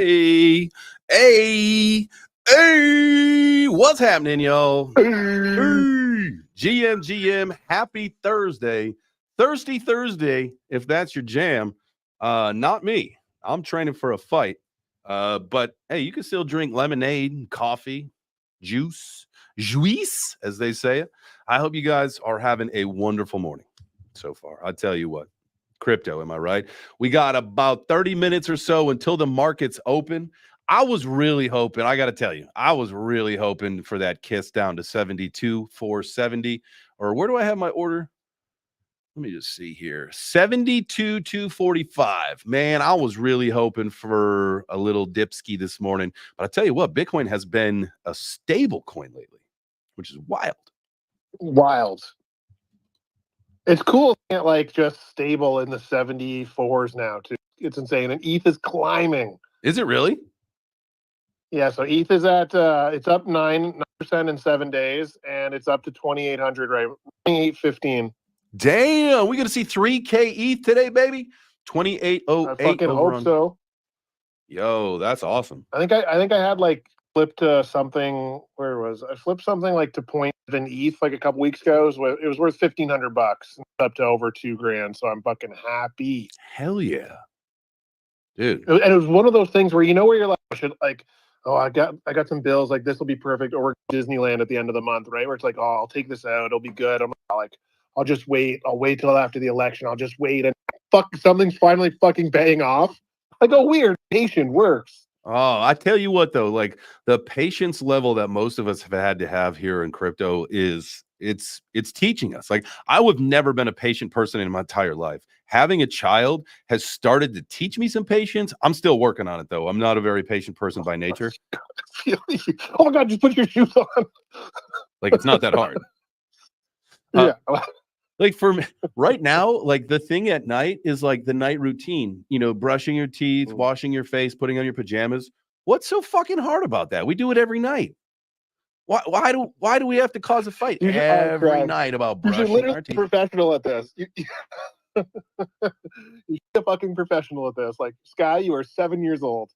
Hey, hey, hey, what's happening, y'all? Hey, GM, happy Thursday. Thirsty Thursday, if that's your jam. Not me. I'm training for a fight. But hey, you can still drink lemonade, coffee, juice, as they say it. I hope you guys are having a wonderful morning so far. I tell you what. Crypto, am I right? We got about 30 minutes or so until the markets open. I was really hoping, I got to tell you, I was really hoping for that kiss down to 72,470. Or where do I have my order? Let me just see here. 72,245. Man, I was really hoping for a little dipski this morning. But I tell you what, Bitcoin has been a stable coin lately, which is wild. Wild. It's cool, like just stable in the 74s now too. It's insane, and ETH is climbing. Is it really? Yeah. So ETH is at it's up 9% in 7 days, and it's up to 2,800 right, 2,815. Damn, we gonna see 3K ETH today, baby. 2808. I fucking hope so. Yo, that's awesome. I think I had like flipped something. Where was I flipped something like to 0.7 ETH like a couple weeks ago. It was worth $1,500, up to over $2,000. So I'm fucking happy. Hell yeah, dude. And it was one of those things where where you're like, oh, I got some bills, like this will be perfect, or we're Disneyland at the end of the month, right? Where it's like, oh, I'll take this out, it'll be good. I'm like, I'll just wait. I'll wait till after the election. I'll just wait, and something's finally fucking paying off. Like, oh, weird. Patience works. Oh, I tell you what, though, like the patience level that most of us have had to have here in crypto it's teaching us. Like, I would have never been a patient person in my entire life. Having a child has started to teach me some patience. I'm still working on it, though. I'm not a very patient person by nature. Oh my God, just put your shoes on. Like, it's not that hard. Yeah. Like for me right now, like the thing at night is like the night routine, brushing your teeth, washing your face, putting on your pajamas. What's so fucking hard about that? We do it every night. Why do we have to cause a fight every night about brushing our teeth? Professional at this. You're a fucking professional at this. Like, Sky, you are 7 years old.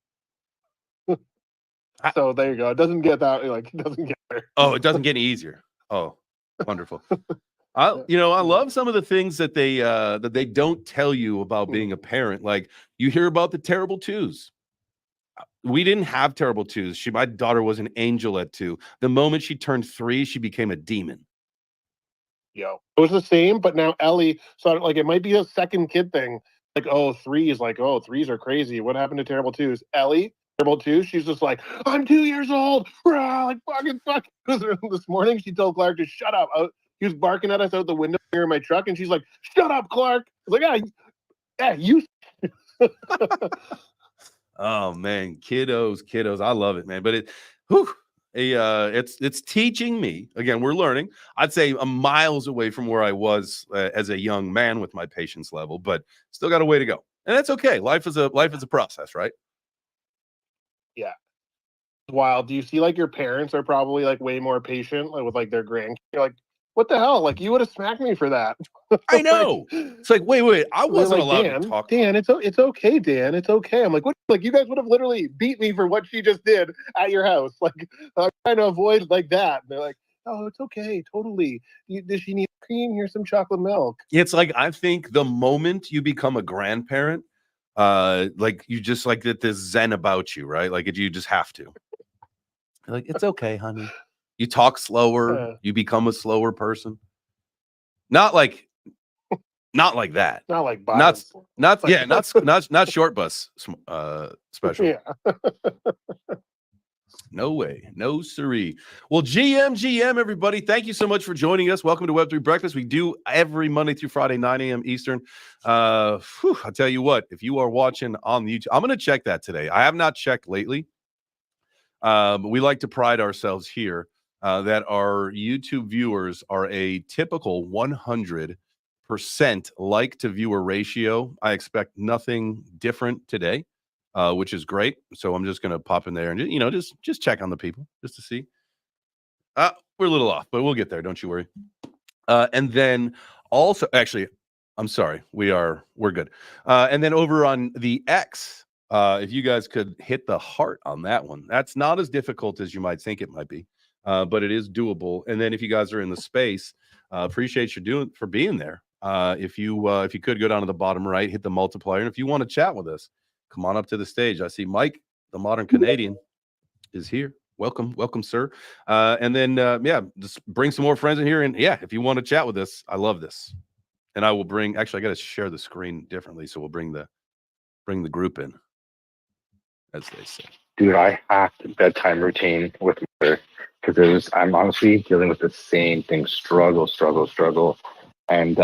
So there you go. It doesn't get that, like, it doesn't get there. Oh, it doesn't get any easier. Oh, wonderful. I love some of the things that they don't tell you about being a parent. Like, you hear about the terrible twos. We didn't have terrible twos. My daughter was an angel at 2. The moment she turned 3, she became a demon. Yo, it was the same, but now Ellie, so like it might be a second kid thing. Like, oh, threes are crazy. What happened to terrible twos? Ellie, terrible twos. She's just like, I'm 2 years old. Rah, like fucking. This morning, she told Clark to shut up. He was barking at us out the window here in my truck, and she's like, "Shut up, Clark!" I was like, "Yeah, you." Oh man, kiddos, I love it, man. But it's teaching me. Again, we're learning. I'd say I'm miles away from where I was as a young man with my patience level, but still got a way to go, and that's okay. Life is a process, right? Yeah. Wild. Do you see like your parents are probably like way more patient with like their grandkids? You're like, what the hell? Like, you would have smacked me for that. I know. It's like, wait. I wasn't allowed to talk. Dan, it's okay, Dan. It's okay. I'm like, what? Like, you guys would have literally beat me for what she just did at your house. Like, I'm trying to avoid like that. And they're like, oh, it's okay. Totally. Does she need cream? Here's some chocolate milk. It's like, I think the moment you become a grandparent, like you just like that this zen about you, right? Like, you just have to. Like, it's okay, honey. You talk slower. You become a slower person. Not like that. Not like not short bus special. Yeah. No way. No siree. Well, GM, everybody, thank you so much for joining us. Welcome to Web3 Breakfast. We do every Monday through Friday, 9 a.m. Eastern. I'll tell you what, if you are watching on YouTube, I'm going to check that today. I have not checked lately. We like to pride ourselves here that our YouTube viewers are a typical 100% like to viewer ratio. I expect nothing different today, which is great. So I'm just going to pop in there and, just check on the people just to see. We're a little off, but we'll get there. Don't you worry. And then also, actually, I'm sorry. We're good. And then over on the X, If you guys could hit the heart on that one, that's not as difficult as you might think it might be, but it is doable. And then if you guys are in the space, appreciate you for being there. If you could go down to the bottom right, hit the multiplier, and if you want to chat with us, come on up to the stage. I see Mike, the modern Canadian, is here. Welcome, sir. And then just bring some more friends in here. And yeah, if you want to chat with us, I love this. And I will bring. Actually, I got to share the screen differently, so we'll bring the group in, as they say. Dude, I hacked bedtime routine with her because I'm honestly dealing with the same thing, struggle. And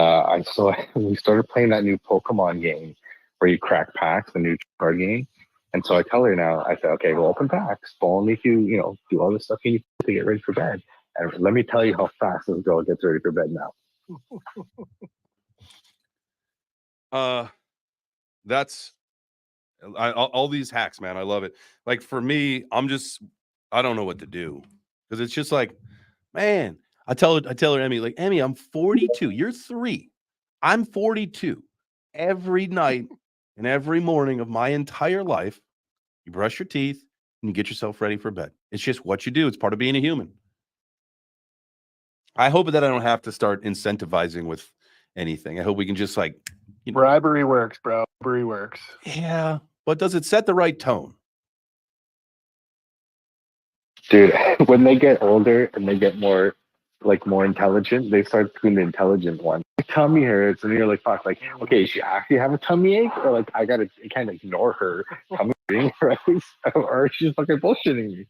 we started playing that new Pokemon game where you crack packs, the new card game. And so I tell her now, I say, okay, we'll open packs, but only if you do all the stuff you need to get ready for bed. And let me tell you how fast this girl gets ready for bed now. That's all these hacks, man. I love it. Like for me, I don't know what to do because it's just like, man, I tell her, Emmy, like, Emmy, I'm 42. You're 3. I'm 42. Every night and every morning of my entire life, you brush your teeth and you get yourself ready for bed. It's just what you do. It's part of being a human. I hope that I don't have to start incentivizing with anything. I hope we can just bribery works, bro. Bribery works. Yeah. But does it set the right tone? Dude, when they get older and they get more intelligent, they start doing the intelligent one. Tummy hurts, and you're like, fuck, like, okay, she actually have a tummy ache, or like I gotta kind of ignore her tummy ache, right? Or she's fucking bullshitting me.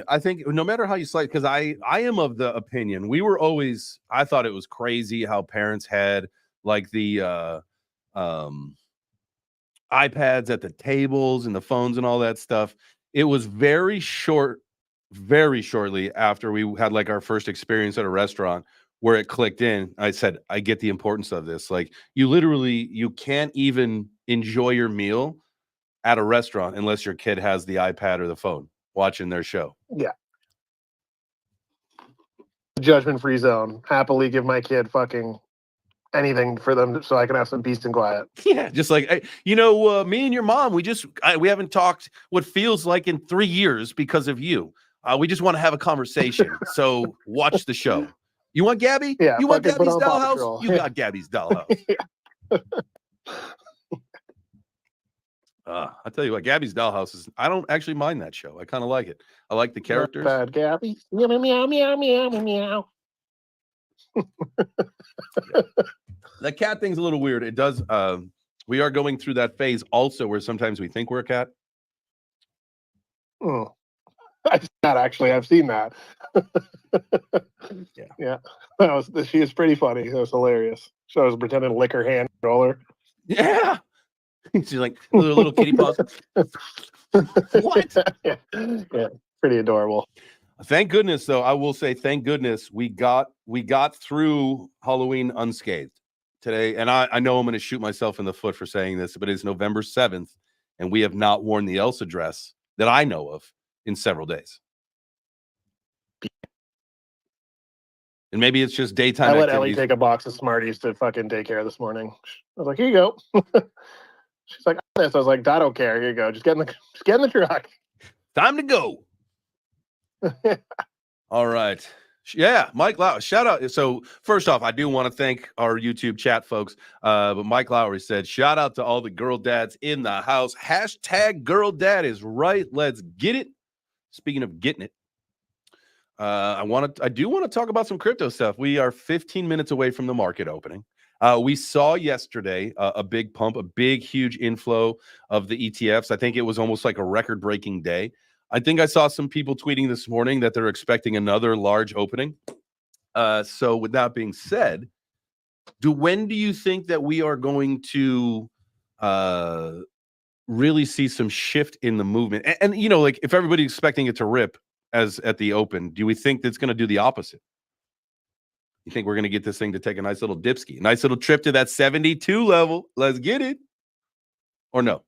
I think no matter how you slice, because I am of the opinion I thought it was crazy how parents had like the iPads at the tables and the phones and all that stuff. It was very shortly after we had like our first experience at a restaurant where it clicked in. I said, I get the importance of this. Like you can't even enjoy your meal at a restaurant unless your kid has the iPad or the phone watching their show. Yeah. Judgment-free zone. Happily give my kid fucking anything for them so I can have some peace and quiet. Yeah, just like, me and your mom, we haven't talked what feels like in 3 years because of you. We just want to have a conversation. So watch the show. You want Gabby? Yeah. You want Gabby's dollhouse? You got Gabby's dollhouse. I tell you what, Gabby's dollhouse I don't actually mind that show. I kind of like it. I like the characters. Not bad, Gabby. Meow, meow, meow, meow, meow. The cat thing's a little weird. It does. We are going through that phase also where sometimes we think we're a cat. Not actually. I've seen that. Yeah. She was pretty funny. That was hilarious. So I was pretending to lick her hand, controller. Yeah. She's like little kitty paws. What? Yeah, pretty adorable. Thank goodness, though. I will say, thank goodness we got through Halloween unscathed today. And I know I'm going to shoot myself in the foot for saying this, but it's November 7th, and we have not worn the Elsa dress that I know of in several days. And maybe it's just daytime. I let Ellie take a box of Smarties to fucking daycare this morning. I was like, here you go. She's like, this. I was like, I don't care. Here you go. Just get in the truck. Time to go. All right. Yeah, Mike Lowry, shout out. So first off, I do want to thank our YouTube chat folks. But Mike Lowry said, shout out to all the girl dads in the house. Hashtag girl dad is right. Let's get it. Speaking of getting it, I do want to talk about some crypto stuff. We are 15 minutes away from the market opening. We saw yesterday a big pump, a big, huge inflow of the ETFs. I think it was almost like a record-breaking day. I think I saw some people tweeting this morning that they're expecting another large opening. So with that being said, when do you think that we are going to really see some shift in the movement? And like if everybody's expecting it to rip as at the open, do we think that's going to do the opposite? You think we're going to get this thing to take a nice little dipski, nice little trip to that 72 level? Let's get it. Or no?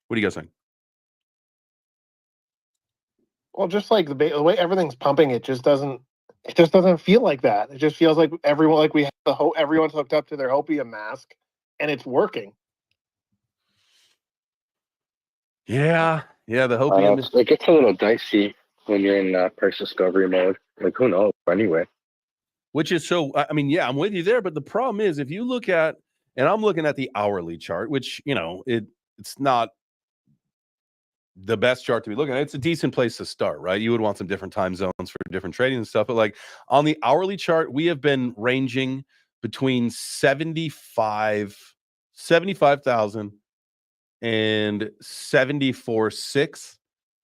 What do you guys think? Well, just like the way everything's pumping, it just doesn't feel like that. It just feels like everyone's hooked up to their opium mask, and it's working. Yeah, the hopium. It gets a little dicey when you're in price discovery mode. Like, who knows? Anyway. Which is so, I mean, yeah, I'm with you there. But the problem is, if you look at, and I'm looking at the hourly chart, which, it's not the best chart to be looking at. It's a decent place to start, right? You would want some different time zones for different trading and stuff. But like on the hourly chart, we have been ranging between 75,000 and 74.6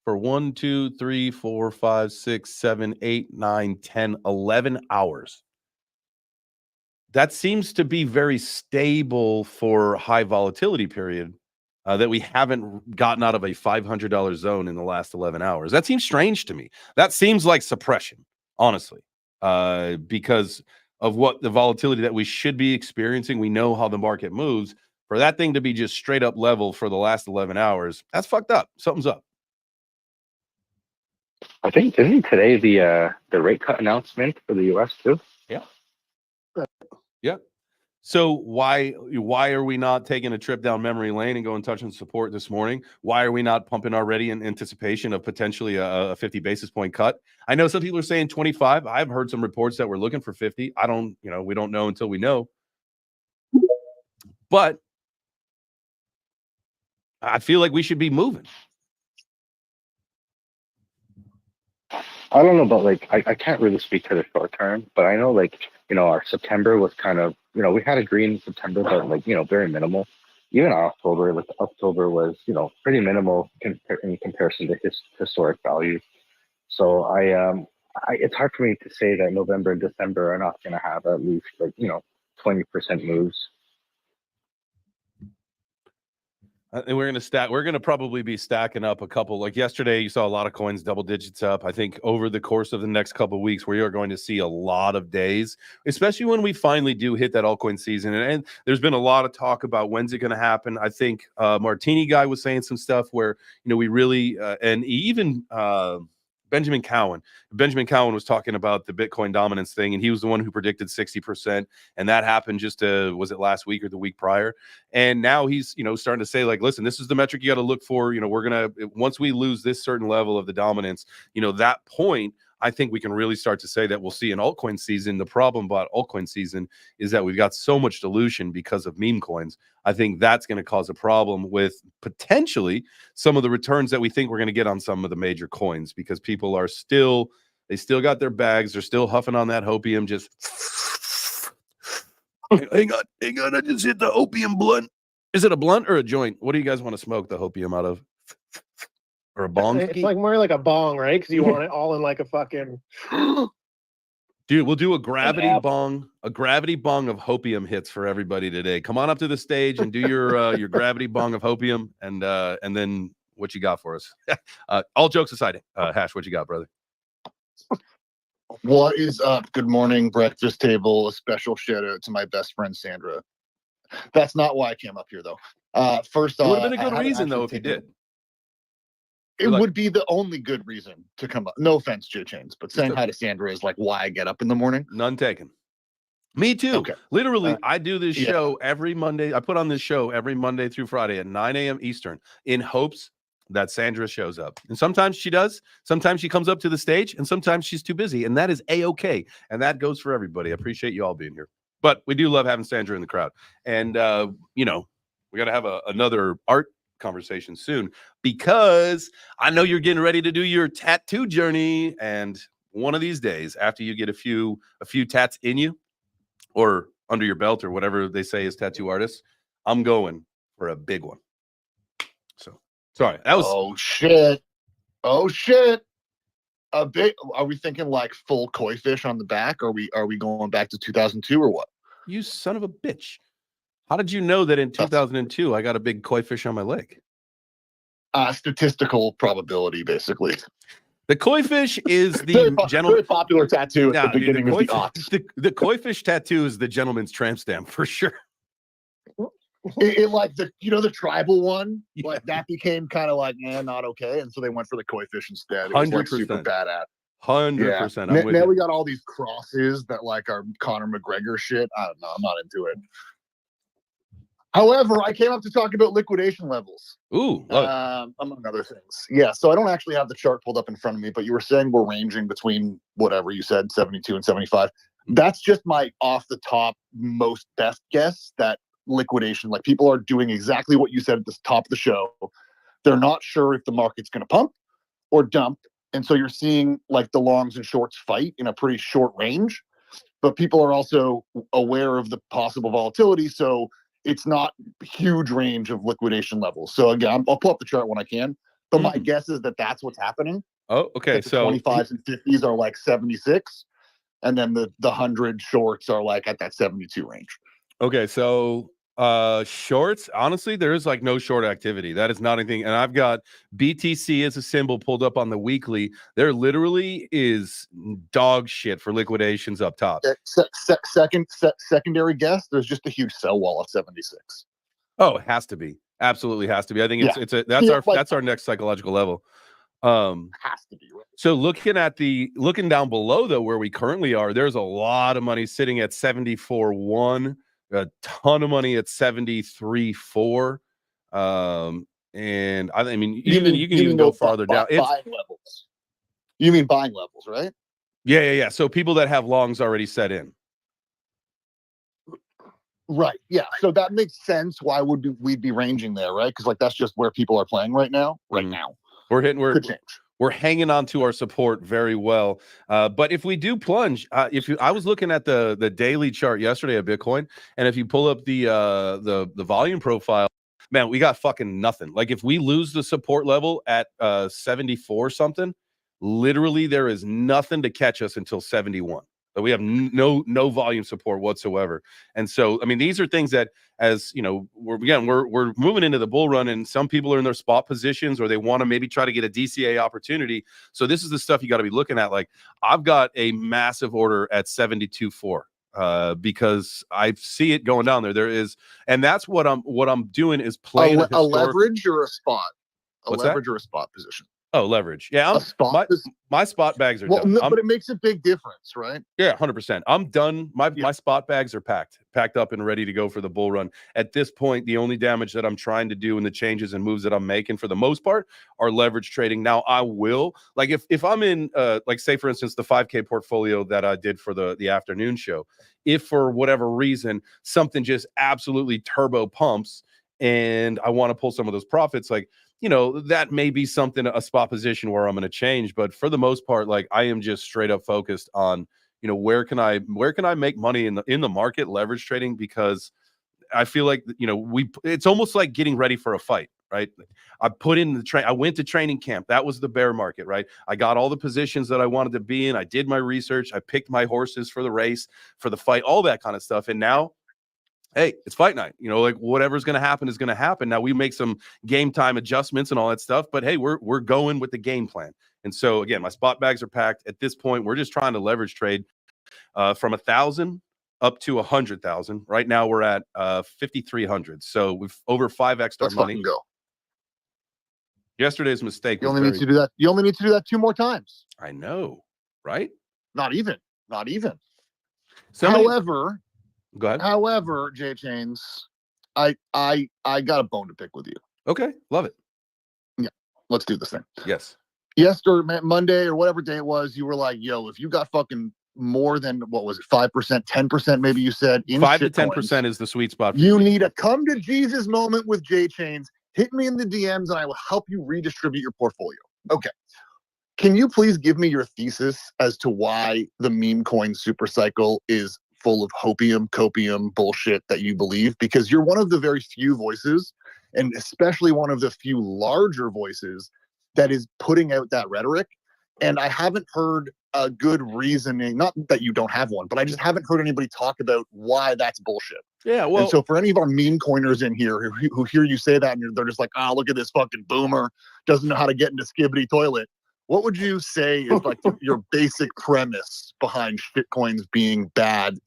for 1, 2, 3, 4, 5, 6, 7, 8, 9, 10, 11 hours. That seems to be very stable for high volatility period. That we haven't gotten out of a $500 zone in the last 11 hours. That seems strange to me. That seems like suppression, honestly, because of what the volatility that we should be experiencing. We know how the market moves. For that thing to be just straight up level for the last 11 hours, that's fucked up. Something's up. I think, isn't today the rate cut announcement for the U.S. too? Yeah. So why are we not taking a trip down memory lane and going touch and support this morning? Why are we not pumping already in anticipation of potentially a 50 basis point cut? I know some people are saying 25. I've heard some reports that we're looking for 50. We don't know until we know. But I feel like we should be moving. I don't know about I can't really speak to the short term, but I know our September was kind of, we had a green September, but very minimal. Even October, October was, pretty minimal in comparison to historic values. So it's hard for me to say that November and December are not going to have at least 20% moves. And we're going to probably be stacking up a couple. Like yesterday, you saw a lot of coins double digits up. I think over the course of the next couple of weeks, we are going to see a lot of days, especially when we finally do hit that altcoin season. And there's been a lot of talk about when's it going to happen. I think Martini guy was saying some stuff where, we really, and even Benjamin Cowan was talking about the Bitcoin dominance thing, and he was the one who predicted 60%, and that happened just was it last week or the week prior? And now he's starting to say, like, listen, this is the metric you got to look for. We're gonna, once we lose this certain level of the dominance, that point, I think we can really start to say that we'll see an altcoin season. The problem about altcoin season is that we've got so much dilution because of meme coins. I think that's going to cause a problem with potentially some of the returns that we think we're going to get on some of the major coins, because people are still got their bags. They're still huffing on that hopium. Just hang on. I just hit the opium blunt. Is it a blunt or a joint? What do you guys want to smoke the hopium out of? Or a bong? It's like more like a bong, right? Because you want it all in like a fucking. Dude, we'll do a gravity bong of hopium hits for everybody today. Come on up to the stage and do your gravity bong of hopium, and then what you got for us? All jokes aside, Hash, what you got, brother? What is up? Good morning, breakfast table. A special shout out to my best friend Sandra. That's not why I came up here, though. First off, it would have been a good reason, though, if you did. It would be the only good reason to come up. No offense, J Chains, but saying hi to Sandra is like why I get up in the morning. None taken. Me too. Okay. Literally, I do this show every Monday. I put on this show every Monday through Friday at 9 a.m. Eastern in hopes that Sandra shows up. And sometimes she does. Sometimes she comes up to the stage, and sometimes she's too busy. And that is A-okay. And that goes for everybody. I appreciate you all being here. But we do love having Sandra in the crowd. And, we got to have another art conversation soon, because I know you're getting ready to do your tattoo journey, and one of these days, after you get a few tats in you or under your belt or whatever they say as tattoo artists, I'm going for a big one. So sorry, that was oh shit a bit. Are we thinking like full koi fish on the back? Are we going back to 2002 or what? You son of a bitch. How did you know that in 2002 I got a big koi fish on my leg? Statistical probability, basically. The koi fish is the very popular tattoo at the beginning of the aughts. The koi fish tattoo is the gentleman's tramp stamp for sure. It like the tribal one, like that became kind of like not okay, and so they went for the koi fish instead. It was like super badass. 100%. Now we got all these crosses that like are Conor McGregor shit. I don't know. I'm not into it. However, I came up to talk about liquidation levels. Ooh, love it. Among other things. Yeah, so I don't actually have the chart pulled up in front of me, but you were saying we're ranging between whatever you said, 72 and 75. That's just my off the top most best guess that liquidation, like people are doing exactly what you said at the top of the show. They're not sure if the market's going to pump or dump. And so you're seeing like the longs and shorts fight in a pretty short range, but people are also aware of the possible volatility. So it's not huge range of liquidation levels. So again, I'll pull up the chart when I can, but my guess is that that's what's happening. Oh, okay. The So 25s and 50s are like 76, and then the 100 shorts are like at that 72 range. okay, so shorts, honestly, there is like no short activity. That is not anything. And I've got BTC as a symbol pulled up on the weekly. There literally is dog shit for liquidations up top. Secondary guess, there's just a huge sell wall of 76. Oh, it has to be. Absolutely has to be. I think that's our next psychological level. Has to be, right? So looking down below though, where we currently are, there's a lot of money sitting at 74.1, a ton of money at 73.4. And I mean, you can even go farther down. Buying levels. You mean buying levels, right? Yeah. So people that have longs already set in. Right. Yeah. So that makes sense. Why would we'd be ranging there, right? Because like that's just where people are playing right now. Now, we're hanging on to our support very well. But if we do plunge, I was looking at the daily chart yesterday of Bitcoin, and if you pull up the volume profile, man, we got fucking nothing. Like if we lose the support level at 74 something, literally there is nothing to catch us until 71. We have no volume support whatsoever. And so, I mean, these are things that, as you know, we're moving into the bull run, and some people are in their spot positions, or they want to maybe try to get a DCA opportunity. So this is the stuff you got to be looking at. Like I've got a massive order at 72.4 because I see it going down there. There is, and that's what I'm doing is playing a leverage or a spot, leverage or a spot position. Oh, leverage. Yeah, my spot bags are done. No, but it makes a big difference, right? Yeah, 100%. I'm done. My spot bags are packed up and ready to go for the bull run. At this point, the only damage that I'm trying to do and the changes and moves that I'm making for the most part are leverage trading. Now, I will, like if I'm in, like say for instance, the 5K portfolio that I did for the afternoon show, if for whatever reason, something just absolutely turbo pumps and I want to pull some of those profits, like, you know, that may be something, a spot position where I'm going to change. But for the most part, like I am just straight up focused on, you know, where can I make money in the market, leverage trading, because I feel like, you know, it's almost like getting ready for a fight, right? I put in I went to training camp. That was the bear market, right? I got all the positions that I wanted to be in. I did my research. I picked my horses for the race, for the fight, all that kind of stuff. And now, hey, it's fight night. You know, like whatever's going to happen is going to happen. Now we make some game time adjustments and all that stuff, but hey, we're going with the game plan. And so again, my spot bags are packed. At this point, we're just trying to leverage trade from 1,000 up to 100,000. Right now we're at 5,300. So we've over 5x our money. Go. Yesterday's mistake. You only need to do that. You only need to do that 2 more times. I know, right? Not even. However, go ahead. However, J Chains, I got a bone to pick with you. Okay, love it. Yeah, let's do this thing. Yes. Yesterday, Monday or whatever day it was, you were like, "Yo, if you got fucking more than what was it, 5%, 10%, maybe you said, in 5 to 10% is the sweet spot. You need a come to Jesus moment with J Chains. Hit me in the DMs, and I will help you redistribute your portfolio. Okay. Can you please give me your thesis as to why the meme coin super cycle is full of copium bullshit that you believe? Because you're one of the very few voices, and especially one of the few larger voices, that is putting out that rhetoric. And I haven't heard a good reasoning, not that you don't have one, but I just haven't heard anybody talk about why that's bullshit. Yeah, well, and so for any of our meme coiners in here who hear you say that and they're just like, oh, look at this fucking boomer, doesn't know how to get into Skibbity toilet. What would you say is like your basic premise behind shitcoins being bad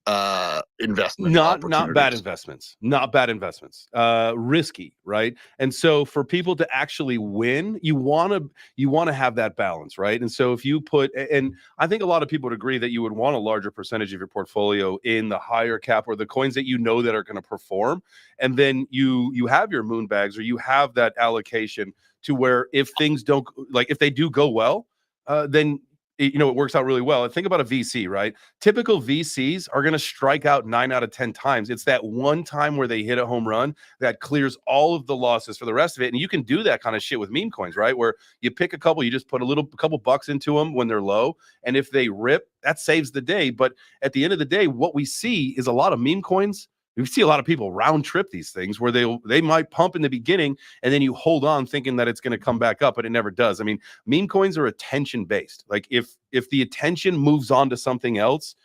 investment Not bad opportunities? investments, risky, right? And so for people to actually win, you want to have that balance, right? And so if you put, and I think a lot of people would agree that you would want a larger percentage of your portfolio in the higher cap or the coins that you know that are going to perform, and then you have your moon bags, or you have that allocation to where if things don't, like if they do go well, then it works out really well. And think about a VC, right? Typical VCs are going to strike out 9 out of 10 times. It's that one time where they hit a home run that clears all of the losses for the rest of it. And you can do that kind of shit with meme coins, right? Where you pick a couple, you just put a couple bucks into them when they're low. And if they rip, that saves the day. But at the end of the day, what we see is a lot of meme coins. We see a lot of people round trip these things where they might pump in the beginning and then you hold on thinking that it's going to come back up, but it never does. I mean, meme coins are attention based. Like if the attention moves on to something else,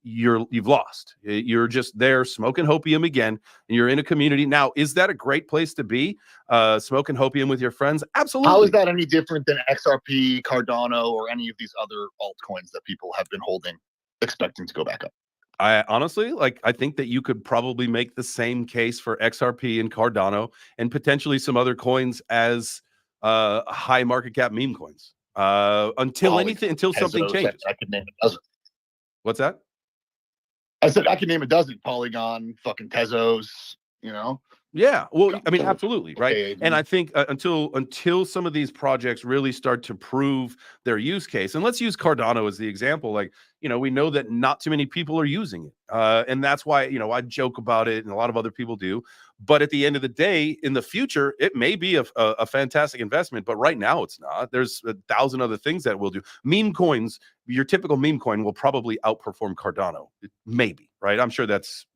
you've lost. You're just there smoking hopium again, and you're in a community. Now, is that a great place to be? Smoking hopium with your friends? Absolutely. How is that any different than XRP, Cardano, or any of these other altcoins that people have been holding, expecting to go back up? I honestly, I think that you could probably make the same case for XRP and Cardano and potentially some other coins as high market cap meme coins until something changes. I could name a dozen. What's that? I said I could name a dozen. Polygon, fucking Tezos, Yeah, well, I mean, absolutely, right? Okay. And I think until some of these projects really start to prove their use case, and let's use Cardano as the example. We know that not too many people are using it, and that's why I joke about it, and a lot of other people do. But at the end of the day, in the future, it may be a fantastic investment, but right now it's not. There's 1,000 other things that will do. Meme coins, your typical meme coin will probably outperform Cardano, maybe, right? I'm sure that's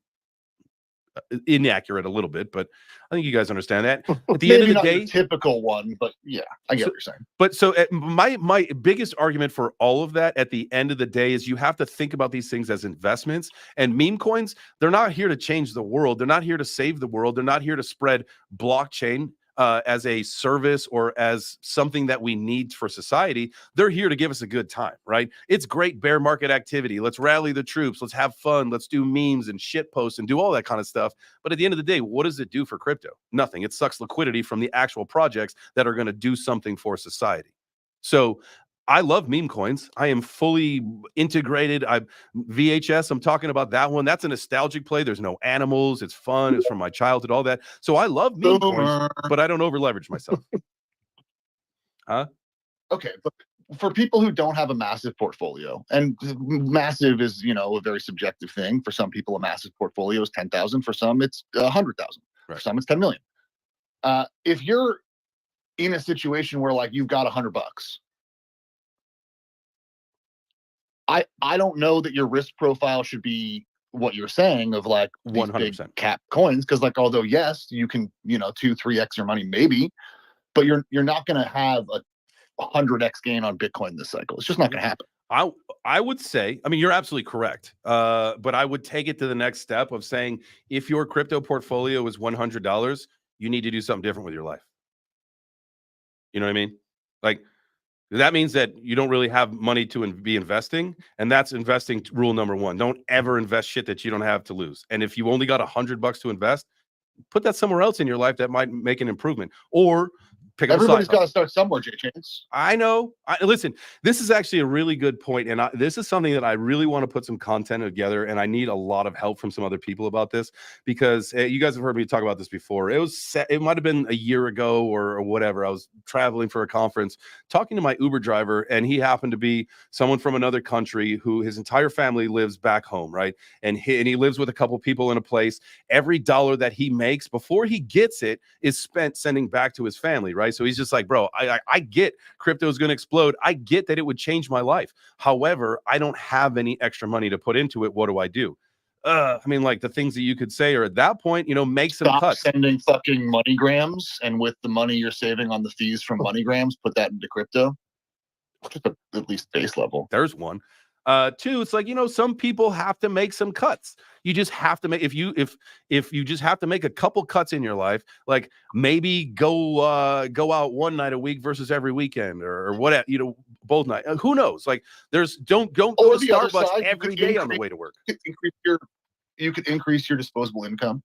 inaccurate a little bit, but I think you guys understand that. At the end of the not day, your typical one, but yeah, I get what you're saying. But so my biggest argument for all of that at the end of the day is you have to think about these things as investments. And meme coins, they're not here to change the world. They're not here to save the world. They're not here to spread blockchain as a service or as something that we need for society. They're here to give us a good time, right? It's great bear market activity. Let's rally the troops. Let's have fun. Let's do memes and shit posts and do all that kind of stuff. But at the end of the day, what does it do for crypto? Nothing. It sucks liquidity from the actual projects that are going to do something for society. So I love meme coins. I am fully integrated. VHS, I'm talking about that one. That's a nostalgic play. There's no animals. It's fun. It's from my childhood, all that. So I love meme coins, but I don't over leverage myself. Huh? Okay, but for people who don't have a massive portfolio, and massive is, a very subjective thing. For some people, a massive portfolio is 10,000. For some, it's 100,000. Right. For some, it's 10 million. If you're in a situation where you've got $100, I don't know that your risk profile should be what you're saying of these 100% big cap coins, because although yes, you can 2-3x your money maybe, but you're not going to have a 100x gain on Bitcoin this cycle. It's just not going to happen. I would say, I mean, you're absolutely correct, but I would take it to the next step of saying if your crypto portfolio is $100, you need to do something different with your life. You know what I mean? That means that you don't really have money to be investing, and that's investing rule number one. Don't ever invest shit that you don't have to lose. And if you only got $100 to invest, put that somewhere else in your life that might make an improvement, or pick up. Everybody's got to start somewhere, J-Chains. I know. Listen, this is actually a really good point, and this is something that I really want to put some content together, and I need a lot of help from some other people about this, because you guys have heard me talk about this before. It might have been a year ago or whatever. I was traveling for a conference, talking to my Uber driver, and he happened to be someone from another country who his entire family lives back home, right? And he lives with a couple people in a place. Every dollar that he makes before he gets it is spent sending back to his family, right? So he's just like, bro, I get crypto is going to explode. I get that it would change my life. However, I don't have any extra money to put into it. What do I do? I mean, the things that you could say are at that point, make some cuts. Stop sending fucking MoneyGrams, and with the money you're saving on the fees from MoneyGrams, put that into crypto. Just at least base level. There's one. Two, it's some people have to make some cuts. You just have to make, if you just have to make a couple cuts in your life, maybe go out one night a week versus every weekend, or whatever, both nice. Who knows? Like, there's don't go Or to the other Starbucks side, you every could day on the way to work. You could increase your disposable income.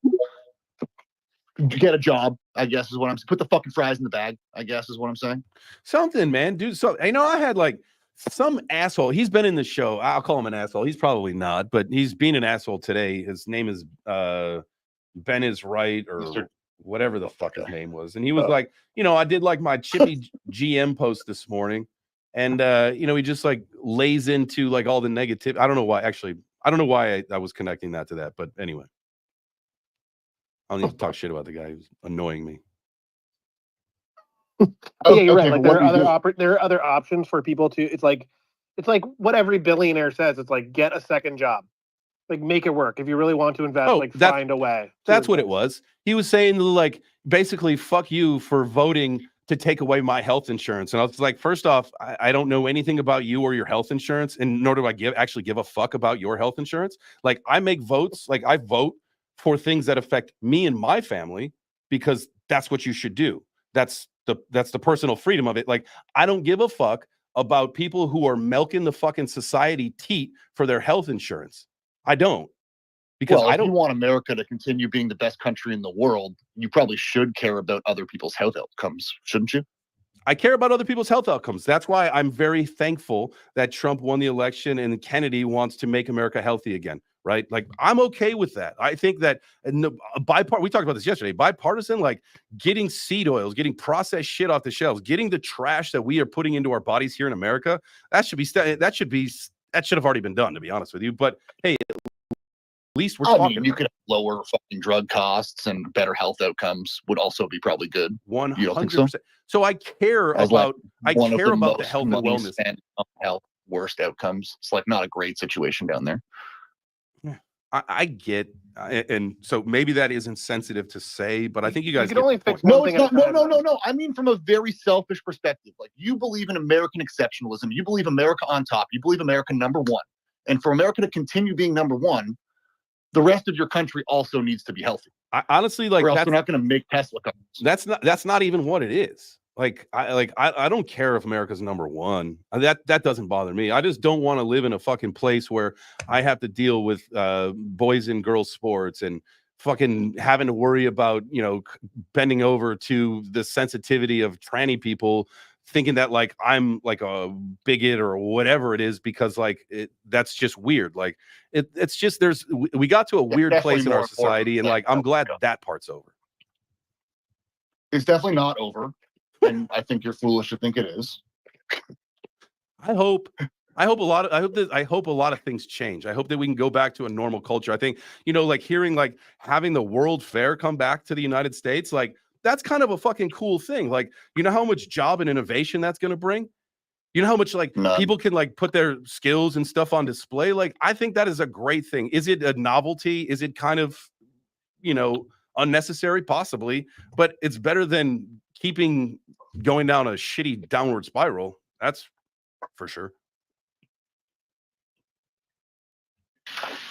Get a job, I guess is what I'm saying. Put the fucking fries in the bag, I guess is what I'm saying. Something, man, dude. So I had like some asshole. He's been in the show. I'll call him an asshole. He's probably not, but he's being an asshole today. His name is Ben is right or Mr. whatever the fuck his name was. And he was like, I did like my Chippy GM post this morning. And he just like lays into like all the negative. I don't know why. Actually, I don't know why I was connecting that to that. But anyway, I don't need to talk shit about the guy who's annoying me. Yeah, you're right. Okay, Like but there are what do you do? there are other options for people to. It's like what every billionaire says. It's like get a second job, like make it work. If you really want to invest, find a way. That's what it was. He was saying like basically, fuck you for voting to take away my health insurance. And I was like, first off, I don't know anything about you or your health insurance, and nor do I actually give a fuck about your health insurance. Like I make votes, like I vote for things that affect me and my family because that's what you should do. That's the personal freedom of it. Like I don't give a fuck about people who are milking the fucking society teat for their health insurance. I don't. Because If you want America to continue being the best country in the world, you probably should care about other people's health outcomes, shouldn't you? I care about other people's health outcomes. That's why I'm very thankful that Trump won the election and Kennedy wants to make America healthy again, right? Like, I'm okay with that. I think that we talked about this yesterday, bipartisan, like getting seed oils, getting processed shit off the shelves, getting the trash that we are putting into our bodies here in America, that should have already been done, to be honest with you. But hey, at least we're talking. You could have lower fucking drug costs and better health outcomes would also be probably good. 100%. You don't think so? So I care about the health and wellness. Health worst outcomes. It's like not a great situation down there. I get, and so maybe that is insensitive to say, but I think you guys can only fix No, it's not. No. I mean, from a very selfish perspective, like you believe in American exceptionalism, you believe America on top, you believe America number one, and for America to continue being number one, the rest of your country also needs to be healthy. I honestly like. Or else we're not going to make Tesla companies. That's not even what it is. I don't care if America's number one. That doesn't bother me. I just don't want to live in a fucking place where I have to deal with boys and girls sports and fucking having to worry about bending over to the sensitivity of tranny people, thinking that like I'm like a bigot or whatever it is, because like that's just weird. Like it's just we got to a weird place in our society, and like I'm glad that part's over. It's definitely not over. And I think you're foolish to think it is. I hope a lot of things change. I hope that we can go back to a normal culture. I think, like hearing like having the World Fair come back to the United States, like that's kind of a fucking cool thing. Like, how much job and innovation that's going to bring? How much like people can like put their skills and stuff on display? Like, I think that is a great thing. Is it a novelty? Is it kind of, unnecessary? Possibly, but it's better than going down a shitty downward spiral. That's for sure.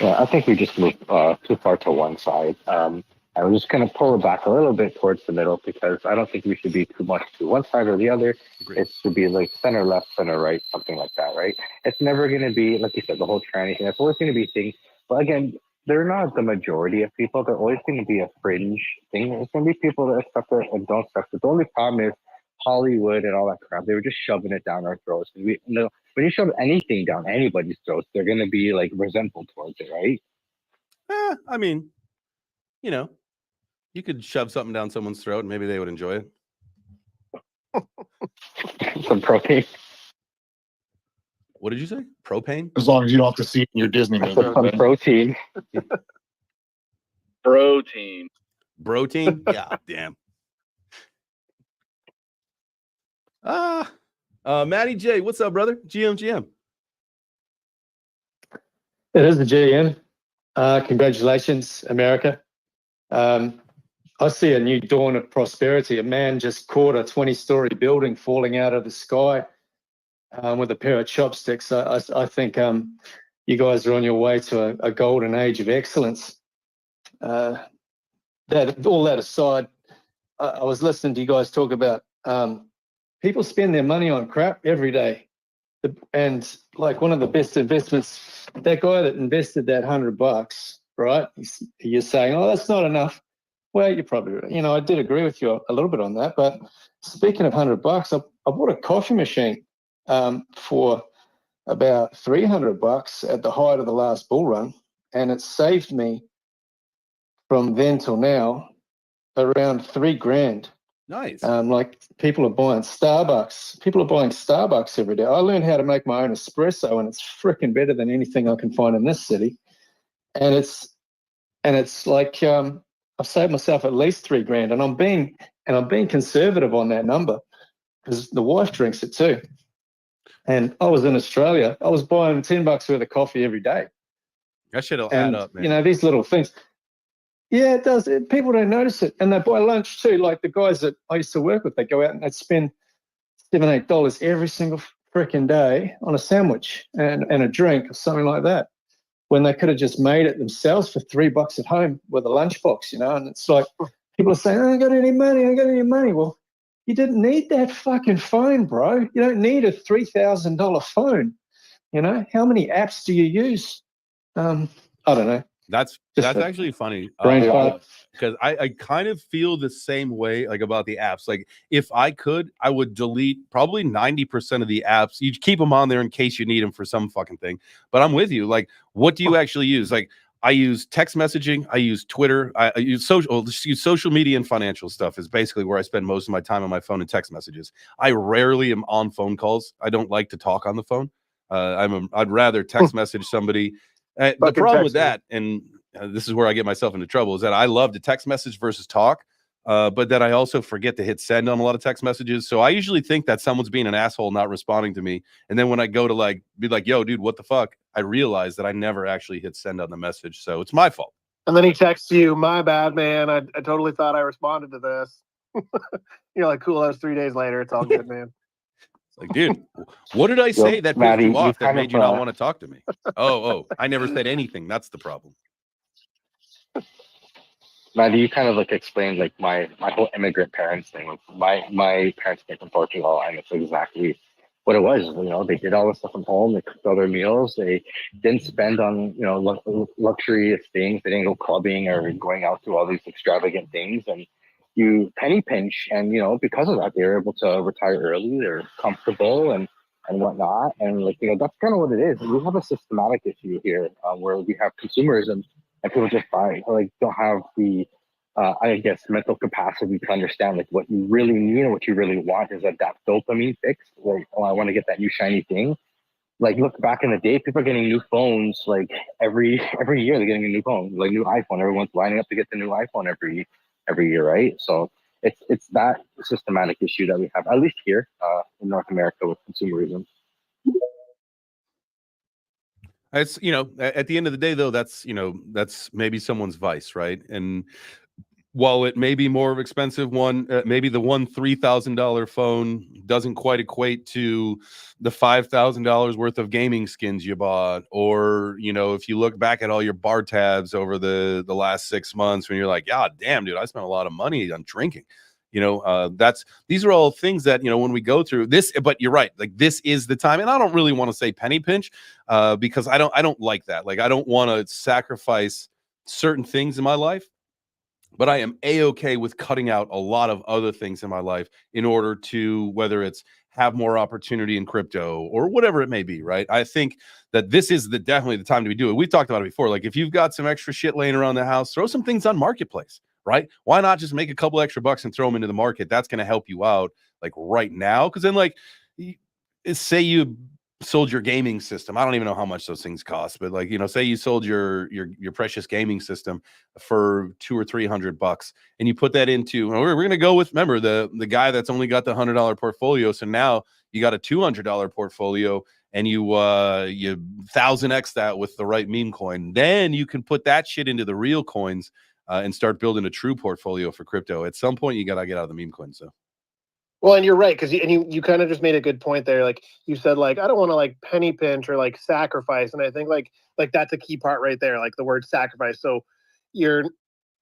Yeah, I think we just moved too far to one side. I'm just going to pull it back a little bit towards the middle, because I don't think we should be too much to one side or the other. Agreed. It should be like center left, center right, something like that, right? It's never going to be, like you said, the whole tranny thing. It's always going to be things. But again, they're not the majority of people. They're always going to be a fringe thing. There's going to be people that accept it and don't accept it. The only problem is Hollywood and all that crap. They were just shoving it down our throats. When you shove anything down anybody's throats, they're going to be like resentful towards it, right? I mean, you could shove something down someone's throat and maybe they would enjoy it. Some protein. What did you say? Propane? As long as you don't have to see it in your Disney movie. Some protein. Protein. Protein? God damn. Matty J, what's up, brother? GM. It is the GM. Congratulations, America. I see a new dawn of prosperity. A man just caught a 20-story building falling out of the sky with a pair of chopsticks. I think you guys are on your way to a golden age of excellence. All that aside, I was listening to you guys talk about people spend their money on crap every day. And like one of the best investments, that guy that invested that $100, right? You're saying, oh, that's not enough. Well, you're probably, I did agree with you a little bit on that. But speaking of $100, I bought a coffee machine for about $300 at the height of the last bull run, and it saved me from then till now around $3,000. Nice. Like people are buying Starbucks. People are buying Starbucks every day. I learned how to make my own espresso, and it's freaking better than anything I can find in this city. And it's like I've saved myself at least $3,000, and I'm being conservative on that number because the wife drinks it too. And I was in Australia. I was buying $10 worth of coffee every day. That shit'll add up, man. These little things. Yeah, it does. People don't notice it. And they buy lunch too. Like the guys that I used to work with, they go out and they spend $7, $8 every single freaking day on a sandwich and a drink or something like that, when they could have just made it themselves for $3 at home with a lunchbox, And it's like people are saying, I ain't got any money. Well, you didn't need that fucking phone, bro. You don't need a $3,000 phone. How many apps do you use? I don't know. That's actually funny. Because I kind of feel the same way like about the apps. Like if I could, I would delete probably 90% of the apps. You keep them on there in case you need them for some fucking thing. But I'm with you. Like, what do you actually use? Like, I use text messaging. I use Twitter. I use social media and financial stuff is basically where I spend most of my time on my phone and text messages. I rarely am on phone calls. I don't like to talk on the phone. I'd rather text message somebody. The problem with that, and this is where I get myself into trouble, is that I love to text message versus talk, but that I also forget to hit send on a lot of text messages. So I usually think that someone's being an asshole, not responding to me. And then when I go to be like, yo, dude, what the fuck? I realize that I never actually hit send on the message. So it's my fault. And then he texts you, my bad, man. I totally thought I responded to this. You're like, cool, that was 3 days later. It's all good, man. Like, dude, what did I say that pissed you off that made you not want to talk to me? Oh, I never said anything. That's the problem. Maddie, you kind of explained my whole immigrant parents thing. My parents came from Portugal, and it's exactly what it was. They did all this stuff from home. They cooked all their meals. They didn't spend on luxurious things. They didn't go clubbing or going out to all these extravagant things. And you penny pinch, and because of that, they were able to retire early. They're comfortable and whatnot, and that's kind of what it is. We have a systematic issue here where we have consumerism, and people just don't have the I guess mental capacity to understand what you really need and what you really want is that dopamine fix. I want to get that new shiny thing. Look back in the day, people are getting new phones every year. They're getting a new phone, new iPhone. Everyone's lining up to get the new iPhone every year, right? So it's that systematic issue that we have, at least here in North America, with consumerism. It's at the end of the day, though, that's maybe someone's vice, right? And while it may be more expensive one, maybe the $3,000 phone doesn't quite equate to the $5,000 worth of gaming skins you bought, or if you look back at all your bar tabs over the last 6 months, when you're like, God damn, dude, I spent a lot of money on drinking. These are all things that when we go through this. But you're right, this is the time, and I don't really want to say penny pinch because I don't like that. I don't want to sacrifice certain things in my life. But I am A-okay with cutting out a lot of other things in my life in order to, whether it's have more opportunity in crypto or whatever it may be, right? I think that this is definitely the time to be doing it. We've talked about it before. If you've got some extra shit laying around the house, throw some things on Marketplace, right? Why not just make a couple extra bucks and throw them into the market? That's going to help you out right now. Because then say you sold your gaming system. I don't even know how much those things cost, but say you sold your precious gaming system for $200 or $300, and you put that into, we're going to go with, remember, the guy that's only got the $100 portfolio. So now you got a $200 portfolio, and you 1000x that with the right meme coin. Then you can put that shit into the real coins and start building a true portfolio for crypto. At some point, you got to get out of the meme coins. So. Well, and you're right, because you kind of just made a good point there. You said, I don't want to penny pinch or sacrifice, and I think that's a key part right there, the word sacrifice. So you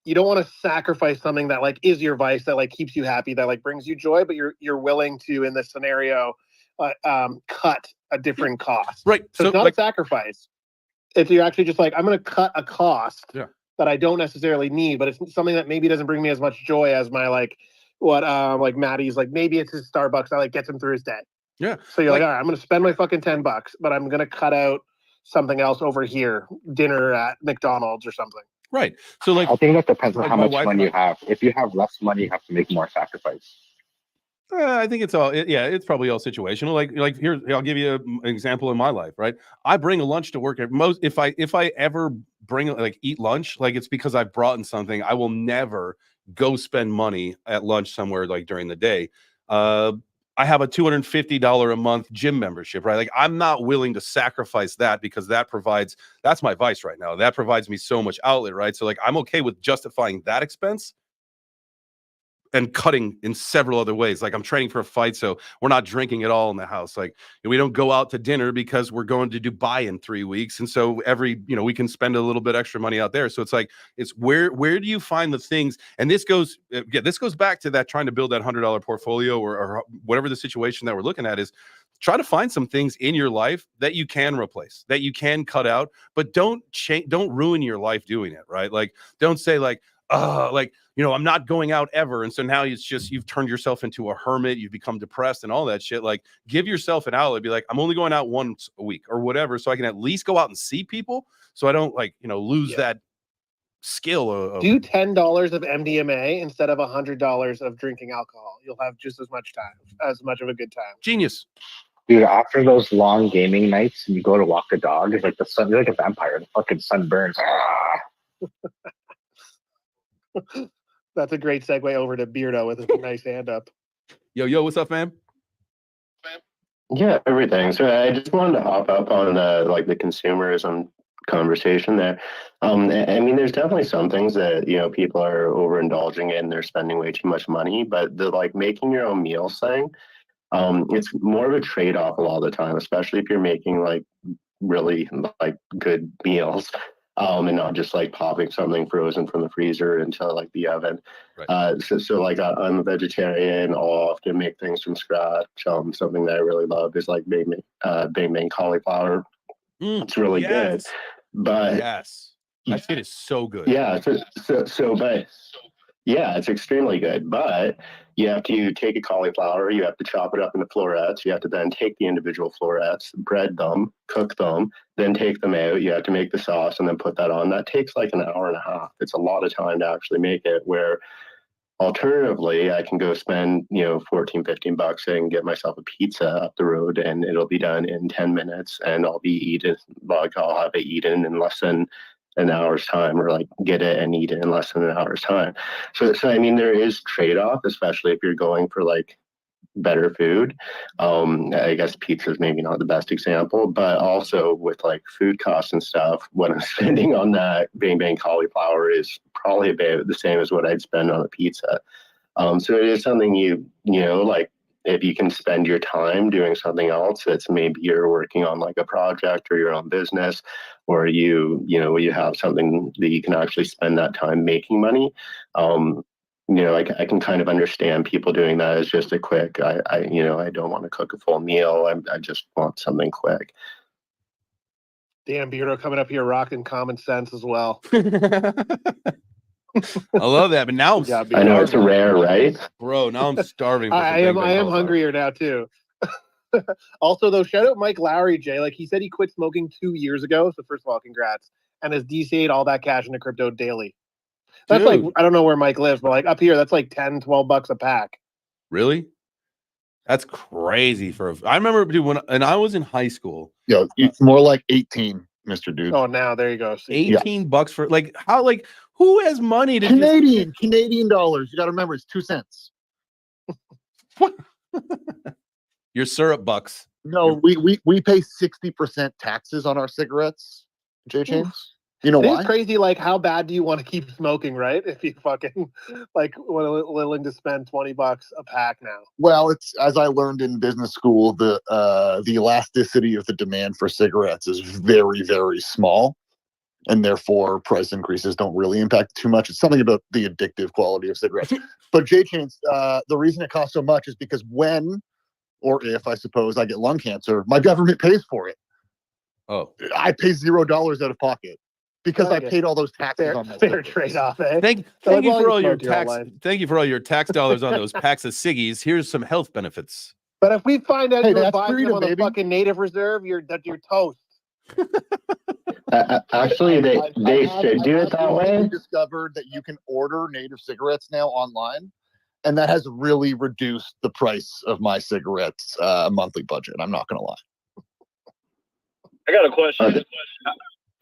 don't want to sacrifice something that is your vice, that keeps you happy, that brings you joy, but you're willing to, in this scenario, cut a different cost. Right. So it's not a sacrifice. If you're actually just like, I'm going to cut a cost that I don't necessarily need, but it's something that maybe doesn't bring me as much joy as my like Maddie's like, maybe it's his Starbucks that like gets him through his day. Yeah. So you're like, all right, I'm going to spend my fucking $10, but I'm going to cut out something else over here, dinner at McDonald's or something. Right. So like, I think that depends on like how my much wife- money you have. If you have less money, you have to make more sacrifice. I think it's all, it's probably all situational. Like here, I'll give you an example in my life, right? I bring a lunch to work at most. If I ever bring like eat lunch, like it's because I've brought in something. I will never go spend money at lunch somewhere like during the day. I have a $250 a month gym membership, right? Like I'm not willing to sacrifice that because that's my vice right now. That provides me so much outlet, right? So like I'm okay with justifying that expense and cutting in several other ways. Like I'm training for a fight, so we're not drinking at all in the house. Like we don't go out to dinner because we're going to Dubai in 3 weeks. And so we can spend a little bit extra money out there. So it's like, it's where do you find the things? And this goes back to that trying to build that $100 portfolio or whatever the situation that we're looking at is. Try to find some things in your life that you can replace, that you can cut out, but don't ruin your life doing it, right? Like, don't say like, I'm not going out ever. And so now it's just, you've turned yourself into a hermit. You've become depressed and all that shit. Like give yourself an outlet. Be like, I'm only going out once a week or whatever. So I can at least go out and see people. So I don't lose that skill. Do $10 of MDMA instead of $100 of drinking alcohol. You'll have just as much of a good time. Genius. Dude, after those long gaming nights and you go to walk the dog, it's like the sun, you're like a vampire. The fucking sun burns. That's a great segue over to Beardo with a nice hand up. Yo, what's up, fam? Yeah, everything. So I just wanted to hop up on the consumerism conversation there. I mean, there's definitely some things that people are overindulging in. They're spending way too much money, but the like making your own meals thing, it's more of a trade-off a lot of the time, especially if you're making like really like good meals. And not just like popping something frozen from the freezer into like the oven. Right. So like I'm a vegetarian. I'll often make things from scratch. Something that I really love is like bang bang cauliflower. It's really good. But yes, that shit is so good. Yeah. But yeah, it's extremely good. But you have to take a cauliflower, you have to chop it up into florets. You have to then take the individual florets, bread them, cook them, then take them out. You have to make the sauce and then put that on. That takes like an hour and a half. It's a lot of time to actually make it, where alternatively, I can go spend, $14-15 and get myself a pizza up the road and it'll be done in 10 minutes and I'll have it eaten in less than an hour's time, or like get it and eat it in less than an hour's time. So I mean, there is trade-off, especially if you're going for like better food. I guess pizza is maybe not the best example, but also with like food costs and stuff, what I'm spending on that bang bang cauliflower is probably about the same as what I'd spend on a pizza. So it is something like, if you can spend your time doing something else, that's maybe you're working on like a project or your own business, or you have something that you can actually spend that time making money. I can kind of understand people doing that as just a quick, I don't want to cook a full meal. I just want something quick. Damn, Beardo coming up here rocking common sense as well. I love that, but now I know it's rare, right? Bro, now I'm starving. For I am hungrier now too. Also, though, shout out Mike Lowry, Jay. Like he said, he quit smoking 2 years ago. So first of all, congrats, and has DCA'd all that cash into crypto daily. That's like, I don't know where Mike lives, but like up here, that's like $10-12 a pack. Really? That's crazy. I remember, dude, when I was in high school. Yo, it's more like 18, Mr. Dude. Oh, now there you go. See? $18 for like how, like who has money to Canadian dollars? You got to remember, it's 2 cents. What? Your syrup bucks. No, we pay 60% taxes on our cigarettes, J-Chains. You know why? It's crazy. Like, how bad do you want to keep smoking, right? If you fucking like willing to spend $20 a pack now. Well, it's, as I learned in business school, the elasticity of the demand for cigarettes is very, very small, and therefore price increases don't really impact too much. It's something about the addictive quality of cigarettes. But J-Chains, the reason it costs so much is because when or if I suppose I get lung cancer, my government pays for it. Oh, I pay $0 out of pocket because I Okay. paid all those taxes on my Fair cigarettes. trade-off, eh? thank like, you well, for you all your smoke your tax. online. Thank you for all your tax dollars on those packs of ciggies. Here's some health benefits. But if we find out Hey, you were that's buying them freedom, on the baby. fucking native reserve, you're toast. Actually, they have- should do I it have that recently way. discovered that you can order native cigarettes now online, and that has really reduced the price of my cigarettes monthly budget. I'm not gonna lie. I got a question. Okay.